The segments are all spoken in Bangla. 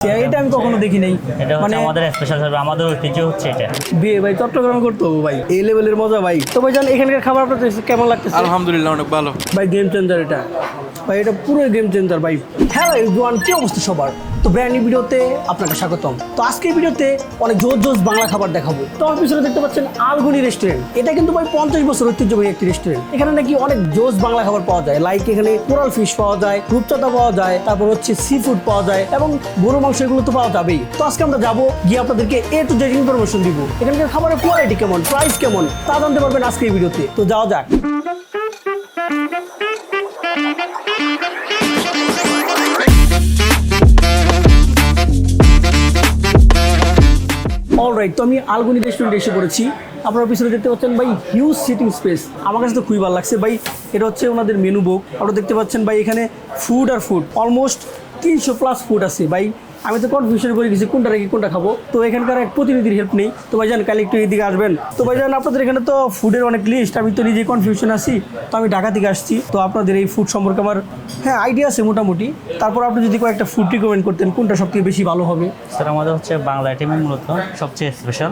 এটা আমি কখনো দেখি নাই। এটা হচ্ছে আমাদের স্পেশাল সার্ভিস, আমাদের ঐতিহ্য হচ্ছে এটা। বিয়ে ভাই চট্টগ্রামে করতে হবে ভাই, এই লেভেলের মজা ভাই। তো ভাই জান এখানকার খাবার আপনার কেমন লাগতেছে? আলহামদুলিল্লাহ অনেক ভালো ভাই গেম চেঞ্জার এটা ভাই, এটা পুরো গেম চেঞ্জার ভাই। হ্যালো এভরিওয়ান, কি অবস্থা সবার? তো ব্র্যান্ড নিউ ভিডিওতে আপনাকে স্বাগতম। তো আজকের ভিডিওতে অনেক জোস জোস বাংলা খাবার দেখাবো। তো আমার পিছনে দেখতে পাচ্ছেন আলগুনি রেস্টুরেন্ট। এটা কিন্তু ভাই 50 বছর ঐতিহ্যবাহী একটি রেস্টুরেন্ট। এখানে নাকি অনেক জোস বাংলা খাবার পাওয়া যায়, লাইক এখানে কোরাল ফিশ পাওয়া যায়, রূপচাঁদা পাওয়া যায়, তারপর হচ্ছে সি ফুড পাওয়া যায় এবং গরু মাংস, এগুলো তো পাওয়া যাবেই। তো আজকে আমরা যাবো, গিয়ে আপনাদেরকে টু জেড ইনফরমেশন দিব। এখানকার খাবারের কোয়ালিটি কেমন, প্রাইস কেমন, তা জানতে পারবেন আজকে এই ভিডিওতে। তো যাওয়া যাক। অলরাইট, তো আমি আলগুনি রেস্টুরেন্টে এসে পড়েছি। আপনার পিছনে দেখতে পাচ্ছেন ভাই হিউজ সিটিং স্পেস। আমার কাছে তো খুবই ভালো লাগছে ভাই। এটা হচ্ছে ওনাদের মেনু বুক। আপনারা দেখতে পাচ্ছেন ভাই এখানে ফুড অলমোস্ট 300+ ফুড আছে ভাই। আমি তো কনফিউশন করে গেছি কোনটা রেখে কোনটা খাবো। তো এখানকার এক প্রতিনিধির হেল্প নেই। তো ভাইজান কাল একটু এদিকে আসবেন। তো ভাইজান আপনাদের এখানে তো ফুডের অনেক লিস্ট, আমি তো নিজে কনফিউশন আছি। তো আমি ঢাকা থেকে আসছি, তো আপনাদের এই ফুড সম্পর্কে আমার আইডিয়া আছে মোটামুটি। তারপর আপনি যদি কয়েকটা ফুড রিকমেন্ড করতেন কোনটা সবথেকে বেশি ভালো হবে? স্যার আমাদের হচ্ছে বাংলা আইটেমে মূলত সবচেয়ে স্পেশাল।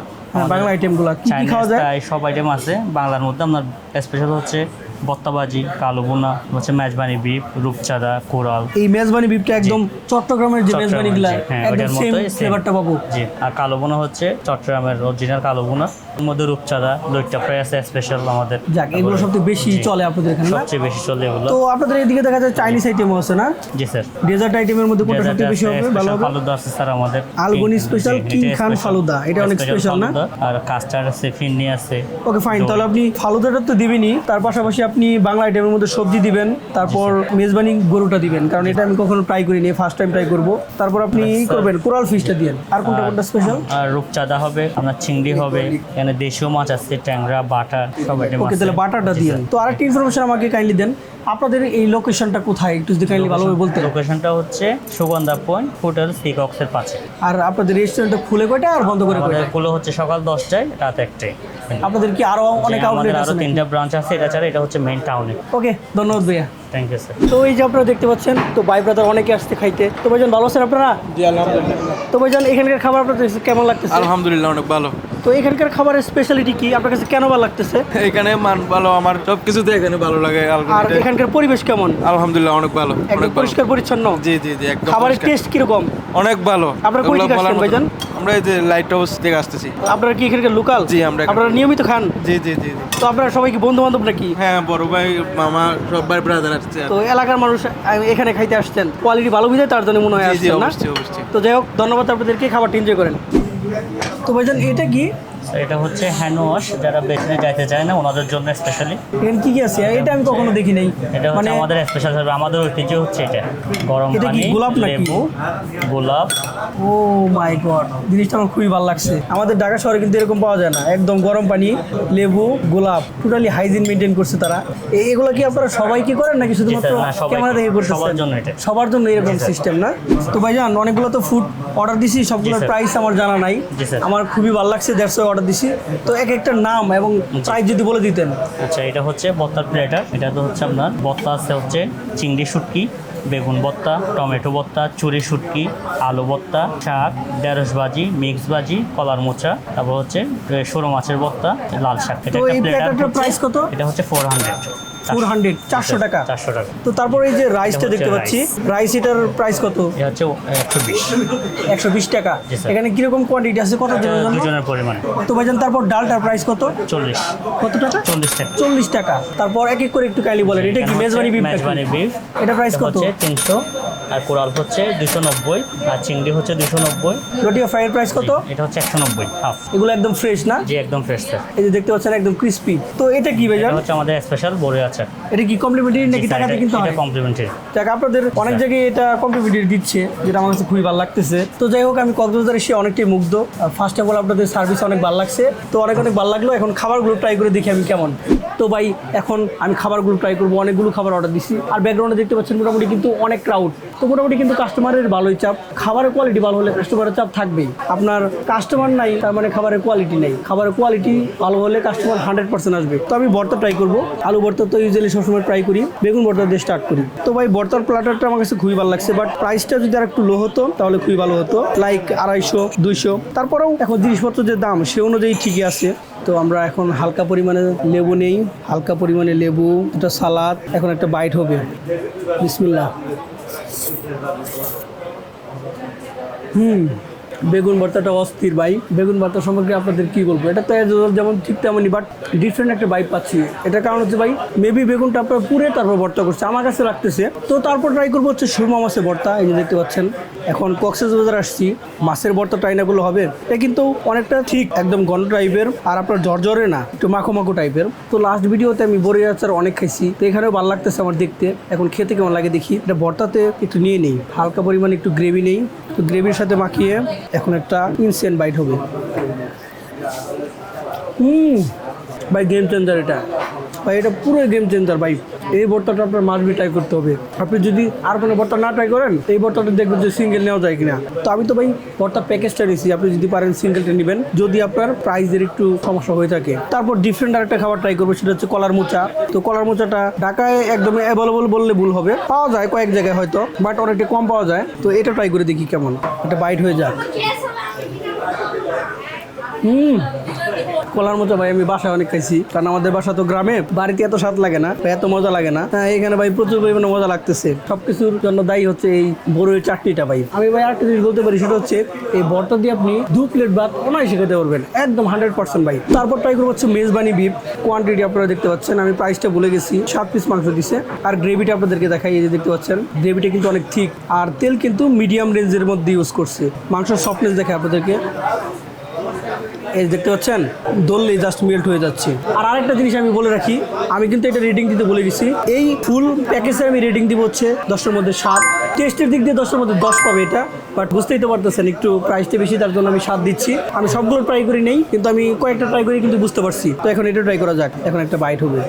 বাংলা আইটেমগুলো কি কি খাওয়া যায়? সব আইটেম আছে বাংলার মধ্যে। আপনার স্পেশাল হচ্ছে বত্তাবাজি, কালো বোনা, হচ্ছে মেজবানি বিফ, রূপচাঁদা, কোরাল। এই মেজবানি বিফটা একদম চট্টগ্রামের যে মেজবানিগুলো, একদম সেম ফ্লেভারটা পাবো। জি, আর কালো বোনা হচ্ছে চট্টগ্রামের অরিজিনাল কালো বোনা। এর মধ্যে রূপচাঁদা, লইট্টা ফ্রাই আছে স্পেশাল আমাদের। যাক, এগুলো সবথেকে বেশি চলে আপনাদের এখানে, সবচেয়ে বেশি চলে এগুলো। তো আপনাদের এদিকে দেখা যায় চাইনিজ আইটেমও আছে না? জি স্যার। ডেজার্ট আইটেমের মধ্যে কোনটা সবথেকে বেশি হবে, ভালো হবে? ফালুদা আছে স্যার আমাদের। আলগুনি স্পেশাল কিং খান ফালুদা, এটা অনেক স্পেশাল না? আর কাস্টার্ড আছে, ফিরনি আছে। ওকে ফাইন, তাহলে আপনি ফালুদাটা তো দিবেনই, তার পাশাপাশি আপনি বাংলা আইটেমের মধ্যে সবজি দিবেন, তারপর মেজবানি গরুটা দিবেন, কারণ এটা আমি কখনো ট্রাই করিনি, ফার্স্ট টাইম ট্রাই করব। তারপর আপনি করবেন কোরাল ফিশটা দিবেন। আর কোনটা স্পেশাল? আর রূপচাঁদা হবে, আপনার চিংড়ি হবে, এখানে দেশীয় মাছ আছে, ট্যাংরা, বাটা, সব আইটেম আছে। ওকে, তাহলে বাটাটা দিবেন। তো আরেকটা ইনফরমেশন আমাকে কাইন্ডলি দেন, আপনাদের এই লোকেশনটা কোথায়, একটু যদি কাইন্ডলি ভালোভাবে বলতে। লোকেশনটা হচ্ছে সুগন্ধা পয়েন্ট, হোটেল সিকক্সের পাশে। আর আপনাদের রেস্টুরেন্টটা খুলে কয়টা আর বন্ধ করে কয়টা? খুলে হচ্ছে সকাল 10টায়, রাত 1টায়। আপনাদের কি আরো অনেক আউটলেট আছে? আরো 3টা ব্রাঞ্চ আছে, এটা ছাড়া এটা হচ্ছে মেইন টাউনে। ওকে, ধন্যবাদ ভাইয়া। Thank you sir. তো এই যে আপনারা দেখতে পাচ্ছেন, তো ভাই ব্রাদার অনেকে আসছে খাইতে। তো ভাইজান ভালো আছেন আপনারা? জি আলহামদুলিল্লাহ। তো ভাইজান এখানকার খাবার আপনাদের কেমন লাগতেছে? আলহামদুলিল্লাহ অনেক ভালো। তো এখানকার খাবারের স্পেশালিটি কি, আপনার কাছে কেন ভালো লাগতেছে? এখানে মান ভালো, আমার সবকিছুতে এখানে ভালো লাগে। আর এখানকার পরিবেশ কেমন? আলহামদুলিল্লাহ অনেক ভালো, একদম অনেক পরিষ্কার পরিচ্ছন্ন। জি জি জি, একদম খাবারের টেস্ট কিরকম? অনেক ভালো। আপনারা কই থেকে আসছেন ভাইজান? আমরা এই যে লাইট হাউস থেকে আসতেছি। আপনারা কি এখানকার লোকাল? জি, আপনারা নিয়মিত খান? জি জি জি। তো আপনারা সবাই কি বন্ধু বান্ধব নাকি? হ্যাঁ, বড় ভাই, মামা, সবাই ব্রাদার আসছে। তো এলাকার মানুষ এখানে খাইতে আসছেন, কোয়ালিটি ভালো বিধায় তার জন্য মনে হয় জি জি, আসছেন না? অবশ্যই অবশ্যই। তো যাই হোক, ধন্যবাদ আপনাদেরকে, খাবারটা এনজয় করেন। তো ভাইজান এটা কি? এটা হচ্ছে হ্যান্ড ওয়াশ, যারা বেসিনে যাইতে চায় না ওনাদের জন্য স্পেশালি। এখানে কি কি আছে? এটা আমি কখনো দেখি নাই। এটা হচ্ছে আমাদের স্পেশাল সার্ভিস, আমাদের ঐতিহ্য হচ্ছে এটা। গরম এটা কি পানি, গোলাপ নাকি? লেবু, গোলাপ। ও মাই গড, জিনিসটা আমার খুবই ভালো লাগছে। আমাদের ঢাকা শহরে কিন্তু এরকম পাওয়া যায় না। একদম গরম পানি, লেবু, গোলাপ, টোটালি হাইজিন মেনটেন করছে তারা। এগুলো কি আপনারা সবাই কি করেন নাকি শুধুমাত্র ক্যামেরা দেখে করতেছেন? সবার জন্য এটা, সবার জন্য এরকম সিস্টেম না? তো ভাইজান অনেকগুলো তো ফুড অর্ডার দিছি, সবগুলোর প্রাইস আমার জানা নাই। আমার খুবই ভালো লাগছে, দ্যাটস ওয়াই অর্ডার দিছি। তো এক একটা নাম এবং প্রাইস যদি বলে দিতেন। আচ্ছা, এটা হচ্ছে বত্তার প্লেটার। এটা তো হচ্ছে আপনার বত্তা আছে, হচ্ছে চিংড়ি শুটকি, বেগুন ভর্তা, টমেটো ভর্তা, চুরি শুটকি, আলু ভর্তা, শাক, ঢেঁড়স ভাজি, মিক্স ভাজি, কলার মোচা, তারপর হচ্ছে সরু মাছের ভর্তা, লাল শাক। এটা তো একটা এই প্লেটার। প্লেটারটার প্রাইস কত? এটা হচ্ছে 400 400 টাকা। 400 টাকা। তো তারপর এই যে রাইসটা এটা দেখতে হচ্ছে পাচ্ছি, রাইস এটার প্রাইস কত? এটা হচ্ছে 120 120 টাকা। জি স্যার। এখানে কিরকম কোয়ান্টিটি আছে, কত জনের জন্য? দুজনের পরিমাণে। তো ভাইজান তারপর ডালটার প্রাইস কত? 40 কত টাকা? 40 টাকা। 40 টাকা। তারপর এক এক করে একটু কাইলি বলেন, এটা কি মেজবানি বিফ? মেজবানি বিফ। এটা প্রাইস কত? হচ্ছে 300, আর কোরাল হচ্ছে 290, আর চিংড়ি হচ্ছে 290। রোটি ফ্রাইয়ের প্রাইস কত? এটা হচ্ছে 190 হাফ। এগুলো একদম ফ্রেশ না? জি, একদম ফ্রেশ স্যার। এই যে দেখতে পাচ্ছেন একদম ক্রিস্পি। তো এটা কি ভাইজান? এটা হচ্ছে আমাদের স্পেশাল বড়ি আচার। এটা কি কমপ্লিমেন্টারি নাকি টাকাতে কিনতে হয়? এটা কমপ্লিমেন্টারি। যাক, আপনাদের অনেক জায়গায় এটা কমপ্লিমেন্টারি দিচ্ছে, যেটা আমার কাছে খুবই ভালো লাগতেছে। তো যাই হোক, আমি কক্সবাজার এসে অনেকটাই মুগ্ধ। ফার্স্ট অফ অল আপনাদের সার্ভিস অনেক ভালো লাগছে, তো অনেক ভালো লাগলো। এখন খাবারগুলো ট্রাই করে দেখি আমি কেমন। তো ভাই এখন আমি খাবারগুলো ট্রাই করবো, অনেকগুলো খাবার অর্ডার দিচ্ছি। আর ব্যাকগ্রাউন্ডে দেখতে পাচ্ছেন মোটামুটি কিন্তু অনেক ক্রাউড। তো মোটামুটি কিন্তু কাস্টমারের ভালোই চাপ, খাবারের কোয়ালিটি ভালো হলে কাস্টমারের চাপ থাকবেই। আপনার কাস্টমার নাই তার মানে খাবারের কোয়ালিটি নেই, খাবারের কোয়ালিটি ভালো হলে কাস্টমার 100% আসবে। তো আমি ভর্তা ট্রাই করবো, আলু ভর্তা তো ইউজুয়ালি সবসময় ট্রাই করি, বেগুন ভর্তা দিয়ে স্টার্ট করি। তো ভাই ভর্তার প্ল্যাটারটা আমার কাছে খুবই ভালো লাগছে, বাট প্রাইসটা যদি আর একটু লো হতো তাহলে খুবই ভালো হতো, লাইক 250 200। তারপরেও এখন জিনিসপত্র যে দাম সে অনুযায়ী ঠিকই আছে। তো আমরা এখন হালকা পরিমাণে লেবু নেই, হালকা পরিমাণে লেবু, একটা সালাদ, এখন একটা বাইট হবে। বিসমিল্লাহ। বেগুন ভর্তাটা অস্থির ভাই। বেগুন ভর্তা সম্পর্কে আপনাদের কি বলবো, এটা তো যেমন ঠিক তেমনই, বাট ডিফারেন্ট একটা ভাইব পাচ্ছি। এটার কারণ হচ্ছে ভাই মেবি বেগুনটা আপনার পুরে তারপর ভর্তা করছে, আমার কাছে লাগতেছে। তো তারপর ট্রাই করবো হচ্ছে সুরমা মাছের ভর্তা। এই যে দেখতে পাচ্ছেন, এখন কক্সবাজার আসছি, মাছের ভর্তা ট্রাই না করলে হবে। এটা কিন্তু অনেকটা ঠিক একদম ঘন টাইপের, আর আপনার ঝরঝরে না, একটু মাখো মাখো টাইপের। তো লাস্ট ভিডিওতে আমি বড়ি আচার অনেক খাইছি, তো এখানেও ভালো লাগতেছে আমার দেখতে। এখন খেতে কেমন লাগে দেখি। এটা ভর্তাতে একটু নিয়ে নেই, হালকা পরিমাণে একটু গ্রেভি নেই, তো গ্রেভির সাথে মাখিয়ে এখন একটা ইনসেন্ট বাইট হবে। ভাই গেম চেঞ্জার এটা ভাই, এটা পুরো গেম চেঞ্জার ভাই। এই ভর্তাটা আপনার মাস্ট বি ট্রাই করতে হবে। আপনি যদি আর কোনো ভর্তা না ট্রাই করেন, এই ভর্তাটা দেখবেন যে সিঙ্গেল নেওয়া যায় কিনা। তো আমি তো ভাই ভর্তা প্যাকেজটা নিয়েছি, আপনি যদি পারেন সিঙ্গেলটা নেবেন যদি আপনার প্রাইসের একটু সমস্যা হয়ে থাকে। তারপর ডিফারেন্ট আরেকটা খাবার ট্রাই করবো, সেটা হচ্ছে কলার মোচা। তো কলার মোচাটা ঢাকায় একদম অ্যাভেলেবল বললে ভুল হবে, পাওয়া যায় কয়েক জায়গায় হয়তো, বাট অনেকটা কম পাওয়া যায়। তো এটা ট্রাই করে দেখি কেমন, একটা বাইট হয়ে যাক। কলার মোচা ভাই আমি বাসায় অনেক খাইছি, কারণ আমাদের বাসা তো গ্রামে, বাড়িতে এত স্বাদ লাগে না, এত মজা লাগে না। হ্যাঁ, এখানে ভাই প্রচুর পরিমাণে মজা লাগতেছে। সবকিছুর জন্য দায়ী হচ্ছে এই বড়ইয়ের চাটনিটা ভাই। আমি ভাই আরেকটা জিনিস বলতে পারি, সেটা হচ্ছে এই ভর্তা দিয়ে আপনি 2 প্লেট ভাত অনায়াসে খেতে পারবেন, একদম 100% ভাই। তারপর ট্রাই করবো হচ্ছে মেজবানি বিফ। কোয়ান্টিটি আপনারা দেখতে পাচ্ছেন, আমি প্রাইসটা ভুলে গেছি, 7 পিস মাংস দিছে। আর গ্রেভিটা আপনাদেরকে দেখাই, এই যে দেখতে পাচ্ছেন গ্রেভিটা কিন্তু অনেক ঠিক, আর তেল কিন্তু মিডিয়াম রেঞ্জের মধ্যে ইউজ করছে। মাংসের সফটনেস দেখে আপনাদেরকে, এই দেখতে পাচ্ছেন দললেই জাস্ট মেল্ট হয়ে যাচ্ছে। আর আরেকটা জিনিস আমি বলে রাখি, আমি কিন্তু এটা রেটিং দিতে বলে গেছি। এই ফুল প্যাকেজে আমি রেটিং দিব হচ্ছে 10-এর মধ্যে 7। টেস্টের দিক দিয়ে 10-এর মধ্যে 10 পাবে এটা, বাট বুঝতেই তো পারতেছেন একটু প্রাইসটা বেশি, তার জন্য আমি 7 দিচ্ছি। আমি সবগুলো ট্রাই করি নেই, কিন্তু আমি কয়েকটা ট্রাই করি কিন্তু বুঝতে পারছি। তো এখন এটা ট্রাই করা যাক, এখন একটা বাইট হবে।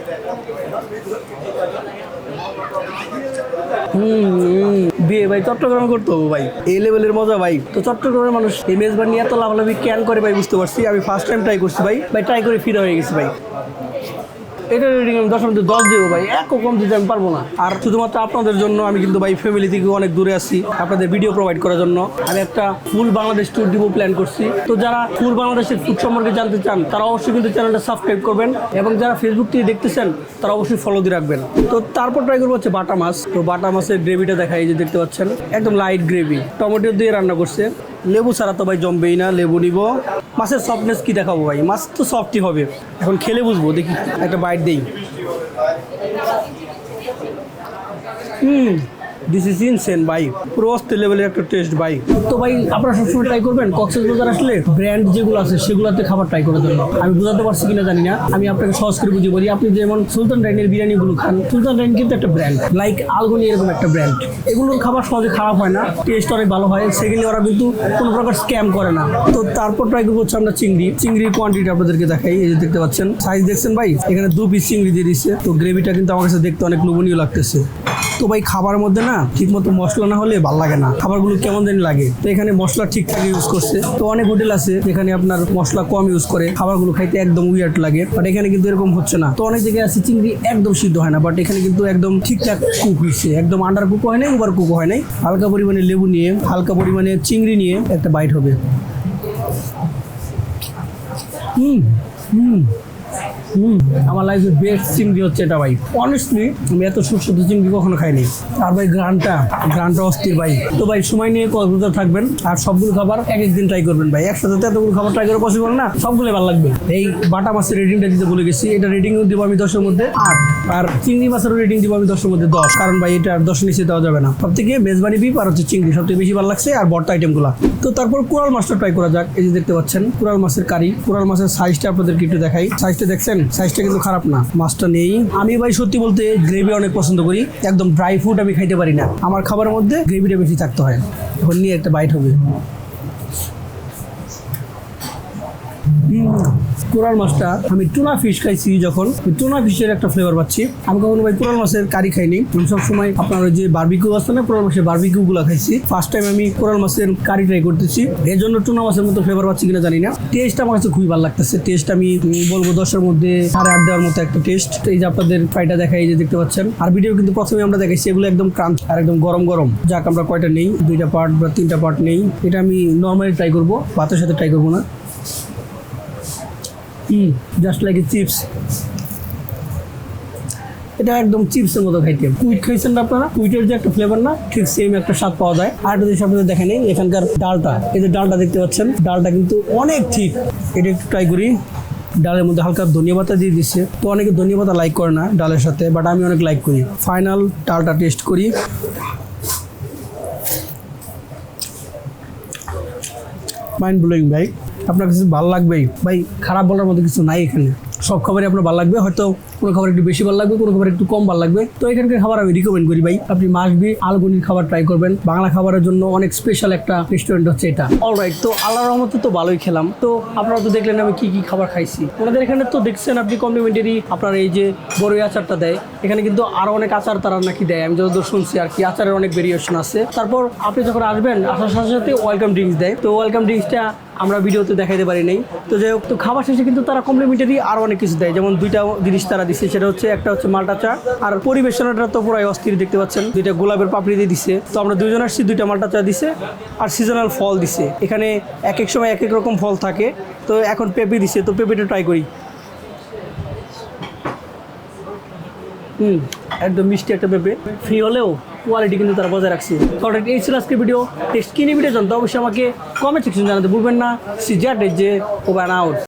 বিয়ে ভাই চট্টগ্রামে করতে হবে ভাই, এই লেভেলের মজা ভাই। তো চট্টগ্রামের মানুষ এই মেজবান নিয়ে এত লাভালাভি ক্যান করে ভাই, বুঝতে পারছি। আমি ফার্স্ট টাইম ট্রাই করছি ভাই, ট্রাই করে ফিরে হয়ে গেছি ভাই। এটা রেটিং আমি 10-এর মধ্যে 10 দেবো ভাই, এক কম দিতে আমি পারবো না। আর শুধুমাত্র আপনাদের জন্য আমি কিন্তু ভাই ফ্যামিলি থেকে অনেক দূরে আসছি, আপনাদের ভিডিও প্রোভাইড করার জন্য আমি একটা ফুল বাংলাদেশ ট্যুর দিব প্ল্যান করছি। তো যারা ফুল বাংলাদেশের ফুড সম্পর্কে জানতে চান তারা অবশ্যই কিন্তু চ্যানেলটা সাবস্ক্রাইব করবেন, এবং যারা ফেসবুক থেকে দেখতেছেন তারা অবশ্যই ফলো দিয়ে রাখবেন। তো তারপর ট্রাই করবো হচ্ছে বাটা মাছ। তো বাটা মাছের গ্রেভিটা দেখাই, যে দেখতে পাচ্ছেন একদম লাইট গ্রেভি, টমেটো দিয়ে রান্না করছে। লেবু ছাড়া তো ভাই জমবেই না, লেবু নিব। মাছের সফটনেস কি দেখাবো ভাই, মাছ তো সফটই হবে, এখন খেলে বুঝবো। দেখি একটা বাইট দেই। দিস ইজ ইনসেন ভাই, পুরো অস্থির লেভেলের একটা টেস্ট ভাই। তো ভাই আপনারা সবসময় ট্রাই করবেন কক্সবাজার আসলে ব্র্যান্ড যেগুলো আছে সেগুলোতে খাবার ট্রাই করার জন্য। আমি বোঝাতে পারছি কিনা জানি না, আমি আপনাকে সহজ করে বুঝিয়ে বলি। আপনি যেমন সুলতান ডাইনের বিরিয়ানিগুলো খান, সুলতান ডাইন কিন্তু একটা ব্র্যান্ড, লাইক আলগনি এরকম একটা ব্র্যান্ড। এগুলোর খাবার সহজে খারাপ হয় না, টেস্ট অনেক ভালো হয়। সেকেন্ডলি ওরা কিন্তু কোনো প্রকার স্ক্যাম করে না। তো তারপর ট্রাই করবো হচ্ছে আমরা চিংড়ির কোয়ান্টিটি আপনাদেরকে দেখাই, এই যে দেখতে পাচ্ছেন সাইজ দেখছেন ভাই, এখানে 2 পিস চিংড়ি দিয়ে দিচ্ছে। তো গ্রেভিটা কিন্তু আমার কাছে দেখতে অনেক লোভনীয় লাগতেছে। তো ভাই খাবারের মধ্যে না ঠিক মতো মশলা না হলে ভালো লাগে না, খাবারগুলো কেমন জানি লাগে। তো এখানে মশলা ঠিকঠাক ইউজ করছে। তো অনেক হোটেল আছে যেখানে আপনার মশলা কম ইউজ করে, খাবারগুলো খাইতে একদম উইয়ার্ড লাগে, বাট এখানে কিন্তু এরকম হচ্ছে না। তো অনেক জায়গায় আছে চিংড়ি একদম সিদ্ধ হয় না, বাট এখানে কিন্তু একদম ঠিকঠাক কুক হয়েছে, একদম আন্ডার কুক হয় নাই, ওভার কুক হয় নাই। হালকা পরিমাণে লেবু নিয়ে, হালকা পরিমাণে চিংড়ি নিয়ে একটা বাইট হবে। আমার লাইফের বেস্ট চিংড়ি হচ্ছে এটা ভাই, অনেস্টলি আমি এত সুস্বাদু চিংড়ি কখনো খাইনি। আর ভাই গ্রানটা অস্থির ভাই। তো ভাই সময় নিয়ে কক্সবাজার থাকবেন, আর সবগুলো খাবার এক একদিন ট্রাই করবেন ভাই, একসাথে তো এতগুলো খাবার ট্রাই করা পসিবল না, সবগুলোই ভালো লাগবে। এই বাটা মাছের রেটিংটা দিতে ভুলে গেছি, এটা রেটিং দিব আমি 10-এর মধ্যে 8, আর চিংড়ি মাছের রেটিং দিব আমি 10-এর মধ্যে 10, কারণ ভাই এটা 10 নিচে দেওয়া যাবে না। সব থেকে মেজবানি বিফ আর হচ্ছে চিংড়ি সবথেকে বেশি ভালো লাগছে, আর ভর্তা আইটেমগুলো। তো তারপর কোরাল মাছটা ট্রাই করা যাক। এই যে দেখতে পাচ্ছেন কোরাল মাছের কারি। কোরাল মাছের সাইজটা আপনাদেরকে একটু দেখাই, সাইজটা দেখছেন, সাইজটা কিন্তু খারাপ না। মাছটা নেই। আমি ভাই সত্যি বলতে গ্রেভি অনেক পছন্দ করি, একদম ড্রাই ফুড আমি খাইতে পারি না, আমার খাবারের মধ্যে গ্রেভিটা বেশি থাকতে হয়। এখন নিয়ে একটা বাইট হবে। কোরাল মাছটা আমি টুনা ফিশ খাইছি যখন টুনা ফিশের একটা ফ্লেভার পাচ্ছি। আমি কখনো ভাই কোরাল মাছের কারি খাইনি। আমি সবসময় আপনার ওই যে বারবিকিউ আছে না, কোরাল মাছের বারবিকিউ গুলা খাইছি। ফার্স্ট টাইম আমি কোরাল মাছের কারি ট্রাই করতেছি, এর জন্য টুনা মাছের মতো ফ্লেভার পাচ্ছি কিনা জানি না। টেস্ট আমার কাছে খুবই ভালো লাগতেছে। টেস্ট আমি বলবো 10-এর মধ্যে 8.5 দেওয়ার মতো একটা টেস্ট। এই যে আপনাদের ফ্রাইটা দেখাই, যে দেখতে পাচ্ছেন। আর ভিডিও কিন্তু প্রথমে আমরা দেখাইছি এগুলো একদম ক্রাঞ্চ আর একদম গরম গরম। যাক, আমরা কয়টা নেই, 2টা পার্ট বা 3টা পার্ট নেই। এটা আমি নর্মালি ট্রাই করবো, ভাতের সাথে ট্রাই করবো না। Just like a chips. এটা একদম চিপসের মতো খাইতে। কুইট খাইছেন না আপনারা? কুইটের যে একটা ফ্লেভার না, ঠিক সেম একটা স্বাদ পাওয়া যায়। আর একটা জিনিস আপনাদের দেখে নেই, এখানকার ডালটা, এই যে ডালটা দেখতে পাচ্ছেন, ডালটা কিন্তু অনেক ঠিক। এটা একটু ট্রাই করি। ডালের মধ্যে হালকা ধনিয়া পাতা দিয়ে দিচ্ছে। তো অনেকে ধনিয়া পাতা লাইক করে না ডালের সাথে, বাট আমি অনেক লাইক করি। ফাইনাল ডালটা টেস্ট করি। মাইন্ড ব্লোয়িং ভাই, আপনার কাছে ভালো লাগবেই ভাই। খারাপ বলার মতো কিছু নাই এখানে। সব খাবারই আপনার ভালো লাগবে, হয়তো কোনো খাবার একটু বেশি ভালো লাগবে, কোনো খাবার একটু কম ভালো লাগবে। তো এখানকার খাবার আমি রিকমেন্ড করি ভাই, আপনি মাসবি আলগনির খাবার ট্রাই করবেন। বাংলা খাবারের জন্য অনেক স্পেশাল একটা রেস্টুরেন্ট হচ্ছে এটা। অলরাইট, তো আল্লাহর রহমতে তো ভালোই খেলাম। তো আপনারা তো দেখলেন আমি কি কি খাবার খাইছি। ওনাদের এখানে তো দেখছেন আপনি কমপ্লিমেন্টারি আপনার এই যে বড়ই আচারটা দেয়। এখানে কিন্তু আরও অনেক আচার তারা নাকি দেয়, আমি যতদূর শুনছি আর কি। আচারের অনেক ভেরিয়েশন আছে। তারপর আপনি যখন আসবেন, আসার সাথে সাথে ওয়েলকাম ড্রিঙ্কস দেয়। তো ওয়েলকাম ড্রিঙ্কসটা আমরা ভিডিওতে দেখাইতে পারি নাই। তো যাই হোক, তো খাবার শেষে কিন্তু তারা কমপ্লিমেন্টারি আরও অনেক কিছু দেয়। যেমন 2টা জিনিস তারা দিচ্ছে, সেটা হচ্ছে একটা হচ্ছে মাল্টা চা, আর পরিবেশনাটা তো পুরাই অস্থির, দেখতে পাচ্ছেন 2টা গোলাপের পাপড়ি দিয়ে দিচ্ছে। তো আমরা 2জন আসছি, 2টা মাল্টা চা দিছে আর সিজনাল ফল দিছে। এখানে এক এক সময় এক এক রকম ফল থাকে। তো এখন পেঁপে দিছে, তো পেঁপেটা ট্রাই করি। একদম মিষ্টি একটা পেঁপে, ফ্রি হলেও কোয়ালিটি কিন্তু তারা বজায় রাখছে। কারণ এই ছিল আজকে ভিডিও। টেস্ট কিনে ভিডিও জানতো অবশ্যই আমাকে কমেন্ট সেকশন জানাতে ভুলবেন না। সি জ্যাট যে ওভার আউট।